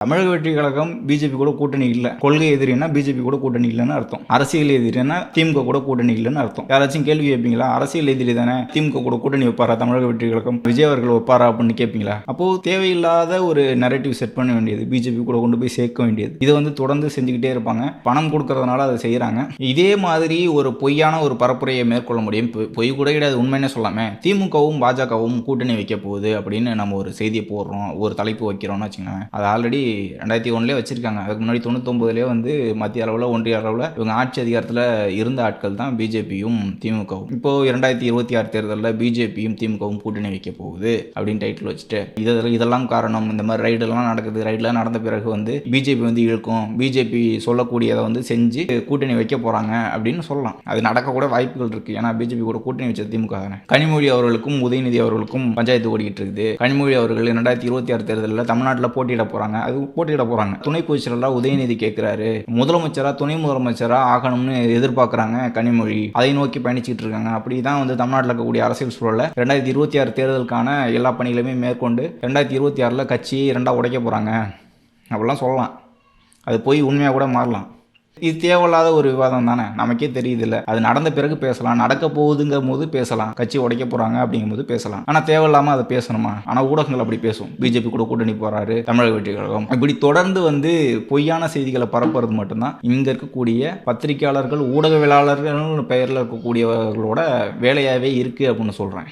தமிழக வெற்றி கழகம் பிஜேபி கூட கூட்டணி இல்லை. கொள்கை எதிரின்னா பிஜேபி கூட கூட்டணி இல்லைன்னு அர்த்தம். அரசியல் எதிரின்னா திமுக கூட கூட்டணி இல்லைன்னு அர்த்தம். யாராச்சும் கேள்வி கேட்பீங்களா? அரசியல் எதிரி தானே, திமுக கூட கூட்டணி வைப்பாரா தமிழக வெற்றி கழகம், விஜய் அவர்கள் வைப்பாரா அப்படின்னு கேட்பீங்களா? அப்போ தேவையில்லாத ஒரு நரேட்டிவ் செட் பண்ண வேண்டியது, பிஜேபி கூட கொண்டு போய் சேர்க்க வேண்டியது, இதை தொடர்ந்து செஞ்சுக்கிட்டே இருப்பாங்க. பணம் கொடுக்கறதுனால அதை செய்யறாங்க. இதே மாதிரி ஒரு பொய்யான ஒரு பரப்புரையை மேற்கொள்ள முடியும். பொய் கூட கிடையாது, உண்மைன்னு சொல்லாம திமுகவும் பாஜகவும் கூட்டணி வைக்க போகுது அப்படின்னு நம்ம ஒரு செய்தியை போடுறோம், ஒரு தலைப்பு வைக்கிறோம்னு வச்சுக்கோங்க. அது ஆல்ரெடி 2001 வச்சிருக்காங்க. அதுக்கு முன்னாடி 99 மத்திய அளவில் ஒன்றிய அளவில் இவங்க ஆட்சி அதிகாரத்தில் இருந்த ஆட்கள் தான் பிஜேபியும் திமுகவும். இப்போ 2026 தேர்தலில் பிஜேபியும் திமுகவும் கூட்டணி வைக்க போகுது அப்படின்னு டைட்டில் வச்சுட்டு இதெல்லாம் காரணம், இந்த மாதிரி ரைடெல்லாம் நடக்குது, ரைடெலாம் நடந்த பிறகு பிஜேபி இழுக்கும், பிஜேபி சொல்லக்கூடியதை செஞ்சு கூட்டணி வைக்க போறாங்க அப்படின்னு சொல்லலாம். அது நடக்கக்கூட வாய்ப்புகள் இருக்கு. ஏன்னா பிஜேபி கூட கூட்டணி வச்ச திமுக தானே. கனிமொழி அவர்களுக்கும் உதயநிதி அவர்களுக்கும் பஞ்சாயத்து ஓடிக்கிட்டு இருக்குது. கனிமொழி அவர்கள் 2026 தேர்தலில் தமிழ்நாட்டில் போட்டியிட போறாங்க. அது போட்டியிட போறாங்க. துணை பொதுச்செயலாளர் உதயநிதி கேட்கிறாரு, முதலமைச்சரா துணை முதலமைச்சரா ஆகணும்னு எதிர்பார்க்கறாங்க கனிமொழி. அதை நோக்கி பயணிச்சுட்டு இருக்காங்க. அப்படிதான் தமிழ்நாட்டில் இருக்கக்கூடிய அரசியல் சூழல 2026 தேர்தலுக்கான எல்லா பணிகளுமே மேற்கொண்டு 2026 கட்சியை இரண்டா உடைக்க போறாங்க அப்படிலாம் சொல்லலாம். அது போய் உண்மையாக கூட மாறலாம். இது தேவையில்லாத ஒரு விவாதம் தானே, நமக்கே தெரியுது இல்லை. அது நடந்த பிறகு பேசலாம், நடக்க போகுதுங்கும் போது பேசலாம், கட்சி உடைக்க போறாங்க அப்படிங்கும் போது பேசலாம். ஆனால் தேவையில்லாமல் அதை பேசணுமா? ஆனால் ஊடகங்கள் அப்படி பேசும். பிஜேபி கூட கூட்டணி போறாரு தமிழக வெற்றி கழகம், இப்படி தொடர்ந்து பொய்யான செய்திகளை பரப்புறது மட்டும்தான் இங்க இருக்கக்கூடிய பத்திரிகையாளர்கள் ஊடகவியலாளர்கள் பெயரில் இருக்கக்கூடியவர்களோட வேலையாகவே இருக்கு அப்படின்னு சொல்றேன்.